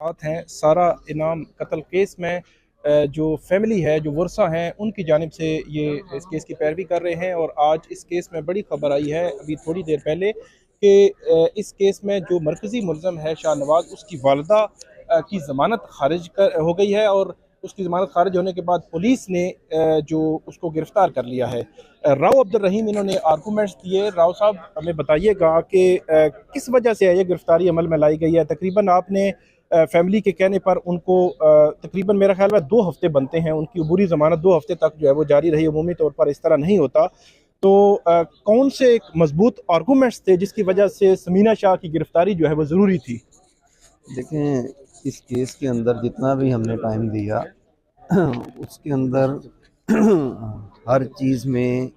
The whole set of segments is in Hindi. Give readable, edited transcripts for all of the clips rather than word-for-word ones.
बात हैं सारा इनाम कत्ल केस में जो फैमिली है, जो वर्सा हैं, उनकी जानिब से ये इस केस की पैरवी कर रहे हैं। और आज इस केस में बड़ी खबर आई है अभी थोड़ी देर पहले कि इस केस में जो मरकज़ी मुलज़म है शाहनवाज, उसकी वालदा की ज़मानत खारिज हो गई है। और उसकी ज़मानत खारिज होने के बाद पुलिस ने जो उसको गिरफ़्तार कर लिया है। राव अब्दुल रहीम इन्होंने आर्गूमेंट्स दिए। राव साहब, हमें बताइएगा कि किस वजह से ये गिरफ़्तारी अमल में लाई गई है। तकरीबन आपने फैमिली के कहने पर उनको तकरीबन मेरा ख्याल में 2 हफ्ते बनते हैं, उनकी अबूरी ज़मानत 2 हफ्ते तक जो है वो जारी रही। अमूमी तौर पर इस तरह नहीं होता। तो कौन से एक मजबूत आर्गूमेंट्स थे जिसकी वजह से समीना शाह की गिरफ्तारी जो है वो ज़रूरी थी? देखें, इस केस के अंदर जितना भी हमने टाइम दिया उसके अंदर हर चीज़ में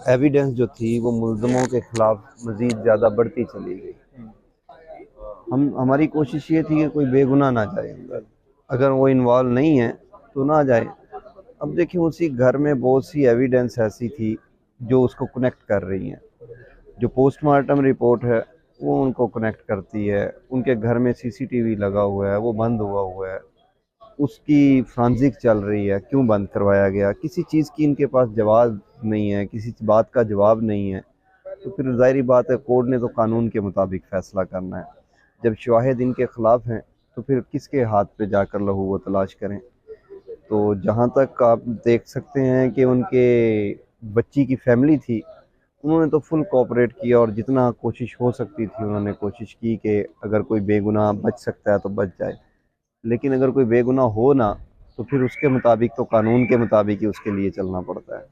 एविडेंस जो थी वो मुल्ज़मों के ख़िलाफ़ मज़ीद ज़्यादा बढ़ती चली गई। हमारी कोशिश ये थी कि कोई बेगुनाह ना जाए अंदर, अगर वो इन्वॉल्व नहीं है तो ना जाए। अब देखिए, उसी घर में बहुत सी एविडेंस ऐसी थी जो उसको कनेक्ट कर रही हैं। जो पोस्टमार्टम रिपोर्ट है वो उनको कनेक्ट करती है। उनके घर में सीसीटीवी लगा हुआ है, वो बंद हुआ है, उसकी फ्रांजिक चल रही है, क्यों बंद करवाया गया, किसी चीज़ की इनके पास जवाब नहीं है, किसी बात का जवाब नहीं है। तो फिर ज़ाहिर बात है, कोर्ट ने तो कानून के मुताबिक फ़ैसला करना है। जब शवाहिद इनके ख़िलाफ़ हैं तो फिर किसके हाथ पे जाकर लहू वो तलाश करें। तो जहाँ तक आप देख सकते हैं कि उनके बच्ची की फैमिली थी, उन्होंने तो फुल कोऑपरेट किया और जितना कोशिश हो सकती थी उन्होंने कोशिश की कि अगर कोई बेगुनाह बच सकता है तो बच जाए। लेकिन अगर कोई बेगुनाह हो ना, तो फिर उसके मुताबिक तो कानून के मुताबिक ही उसके लिए चलना पड़ता है।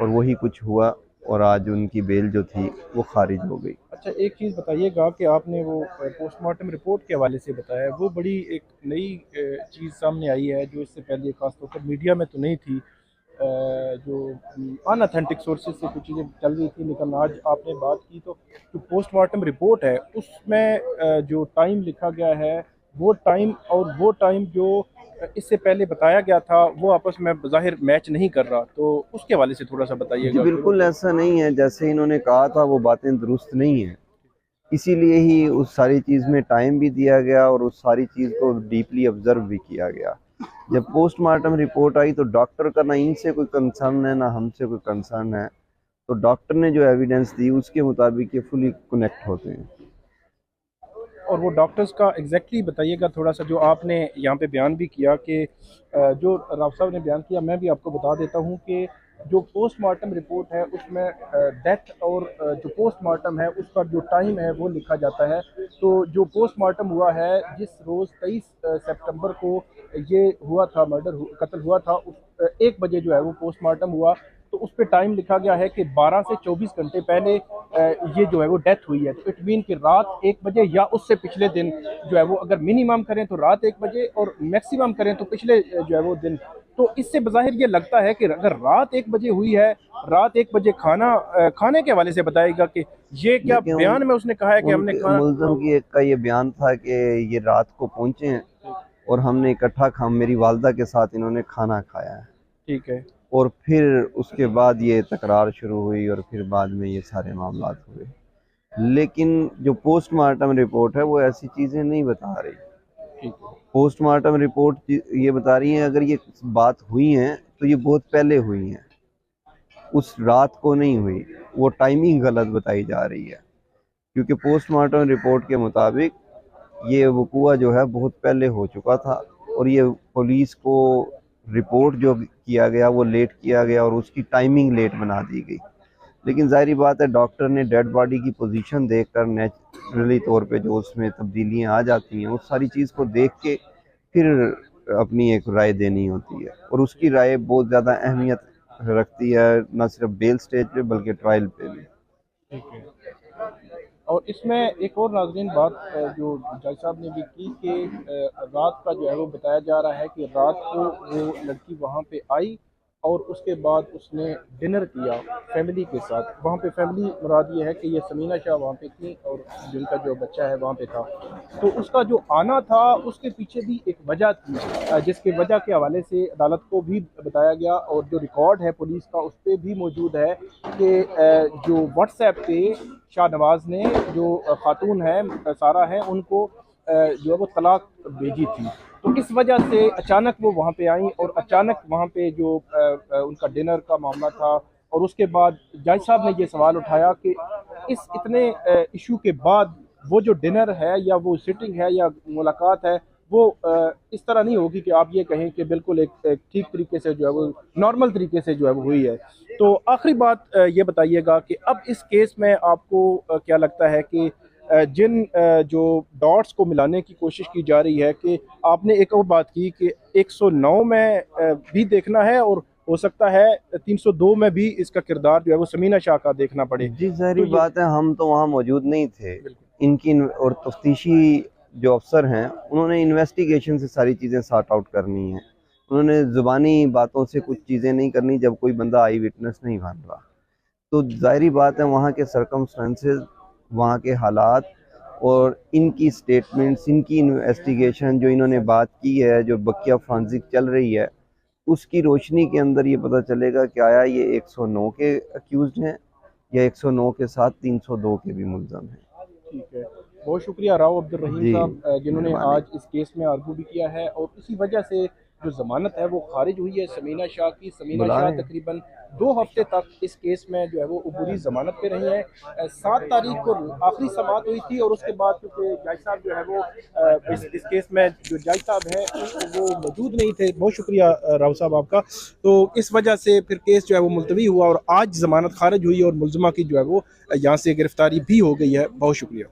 और वही कुछ हुआ और आज उनकी बेल जो थी वो खारिज हो गई। अच्छा, एक चीज़ बताइएगा कि आपने वो पोस्टमार्टम रिपोर्ट के हवाले से बताया, वो बड़ी एक नई चीज़ सामने आई है जो इससे पहले खासतौर पर मीडिया में तो नहीं थी। जो अनऑथेंटिक सोर्सेज से कुछ चीज़ें चल रही थी, लेकिन आज आपने बात की तो जो पोस्टमार्टम रिपोर्ट है उसमें जो टाइम लिखा गया है वो टाइम और वो टाइम जो इससे पहले बताया गया था वो आपस में ज़ाहिर मैच नहीं कर रहा। तो उसके हवाले से थोड़ा सा जी बताइएगा। बिल्कुल ऐसा नहीं है, जैसे इन्होंने कहा था वो बातें दुरुस्त नहीं है। इसीलिए ही उस सारी चीज़ में टाइम भी दिया गया और उस सारी चीज़ को डीपली ऑब्जर्व भी किया गया। जब पोस्टमार्टम रिपोर्ट आई तो डॉक्टर का ना इनसे कोई कंसर्न है ना हमसे कोई कंसर्न है। तो डॉक्टर ने जो एविडेंस दी उसके मुताबिक ये फुली कनेक्ट होते हैं। और वो डॉक्टर्स का एग्जैक्टली बताइएगा थोड़ा सा, जो आपने यहाँ पे बयान भी किया कि जो राव साहब ने बयान किया, मैं भी आपको बता देता हूँ कि जो पोस्टमार्टम रिपोर्ट है उसमें डेथ और जो पोस्टमार्टम है उसका जो टाइम है वो लिखा जाता है। तो जो पोस्टमार्टम हुआ है जिस रोज़ 23 सितंबर को ये हुआ था, कत्ल हुआ था, उस 1 बजे जो है वो पोस्टमार्टम हुआ। तो उस पर टाइम लिखा गया है कि 12 से 24 घंटे पहले ये जो है वो डेथ हुई है। तो इट मीन कि रात 1 बजे या उससे पिछले दिन जो है वो, अगर मिनिमम करें तो रात 1 बजे और मैक्सिमम करें तो पिछले जो है वो दिन। तो इससे बज़ाहिर ये लगता है कि अगर रात 1 बजे हुई है, रात 1 बजे खाने के हवाले से बताएगा कि ये क्या बयान में उसने कहा है कि हमने खाना। मुल्ज़म की एक का ये बयान था कि ये रात को पहुंचे हैं और हमने इकट्ठा मेरी वालदा के साथ इन्होंने खाना खाया है। ठीक है। और फिर उसके बाद ये तकरार शुरू हुई और फिर बाद में ये सारे मामलात हुए। लेकिन जो पोस्टमार्टम रिपोर्ट है वो ऐसी चीज़ें नहीं बता रही। ठीक है। पोस्टमार्टम रिपोर्ट ये बता रही है अगर ये बात हुई हैं तो ये बहुत पहले हुई हैं, उस रात को नहीं हुई। वो टाइमिंग गलत बताई जा रही है, क्योंकि पोस्टमार्टम रिपोर्ट के मुताबिक ये वक़ूआ जो है बहुत पहले हो चुका था और ये पुलिस को रिपोर्ट जो किया गया वो लेट किया गया और उसकी टाइमिंग लेट बना दी गई। लेकिन ज़ाहिर बात है, डॉक्टर ने डेड बॉडी की पोजीशन देखकर नेचुरली तौर पे जो उसमें तब्दीलियां आ जाती हैं उस सारी चीज़ को देख के फिर अपनी एक राय देनी होती है। और उसकी राय बहुत ज़्यादा अहमियत रखती है, न सिर्फ बेल स्टेज पे बल्कि ट्रायल पे भी। ठीक है। और इसमें एक और नाज़रीन बात जो जज साहब ने भी की कि रात का जो है वो बताया जा रहा है कि रात को वो लड़की वहाँ पे आई और उसके बाद उसने डिनर किया फैमिली के साथ। वहाँ पे फैमिली मुराद ये है कि ये समीना शाह वहाँ पे थी और जिनका जो बच्चा है वहाँ पे था। तो उसका जो आना था उसके पीछे भी एक वजह थी, जिसके वजह के हवाले से अदालत को भी बताया गया और जो रिकॉर्ड है पुलिस का उस पर भी मौजूद है कि जो व्हाट्सएप पे शाहनवाज ने जो खातून है सारा है उनको जो है वो तलाक भेजी थी। तो इस वजह से अचानक वो वहाँ पे आई और अचानक वहाँ पे जो उनका डिनर का मामला था और उसके बाद जज साहब ने ये सवाल उठाया कि इस इतने इशू के बाद वो जो डिनर है या वो सिटिंग है या मुलाकात है वो इस तरह नहीं होगी कि आप ये कहें कि बिल्कुल एक ठीक तरीके से जो है वो नॉर्मल तरीके से जो है वो हुई है। तो आखिरी बात ये बताइएगा कि अब इस केस में आपको क्या लगता है कि जिन जो डॉट्स को मिलाने की कोशिश की जा रही है कि आपने एक और बात की कि 109 में भी देखना है और हो सकता है 302 में भी इसका किरदार जो है वो समीना शाह का देखना पड़े। जी ज़ाहिर तो बात है, हम तो वहाँ मौजूद नहीं थे। इनकी और तफ्तीशी जो अफसर हैं उन्होंने इन्वेस्टिगेशन से सारी चीज़ें सॉर्ट आउट करनी है। उन्होंने ज़ुबानी बातों से कुछ चीज़ें नहीं करनी जब कोई बंदा आई विटनेस नहीं बन रहा। तो ज़ाहिरी बात है वहाँ के सर्कमस्टेंसेस, वहाँ के हालात और इनकी स्टेटमेंट्स, इनकी इन्वेस्टिगेशन जो इन्होंने बात की है, जो बकिया फॉरेंसिक चल रही है, उसकी रोशनी के अंदर ये पता चलेगा कि आया ये 109 के अक्यूज़ड हैं या 109 के साथ 302 के भी मुल्ज़म हैं। ठीक है, बहुत शुक्रिया राव अब्दुल रहीम जी, साहब जिन्होंने आज इस केस में आर्गू भी किया है और इसी वजह से जो ज़मानत है वो खारिज हुई है समीना शाह की। समीना शाह तकरीबन 2 हफ्ते तक इस केस में जो है वो अबूरी ज़मानत पे रही हैं। 7 तारीख को आखिरी समाअत हुई थी और उसके बाद क्योंकि जज साहब जो है वो इस केस में जो जज साहब हैं वो मौजूद नहीं थे। बहुत शुक्रिया राव साहब आपका। तो इस वजह से फिर केस जो है वो मुलतवी हुआ और आज ज़मानत खारिज हुई और मुलजमा की जो है वो यहाँ से गिरफ्तारी भी हो गई है। बहुत शुक्रिया।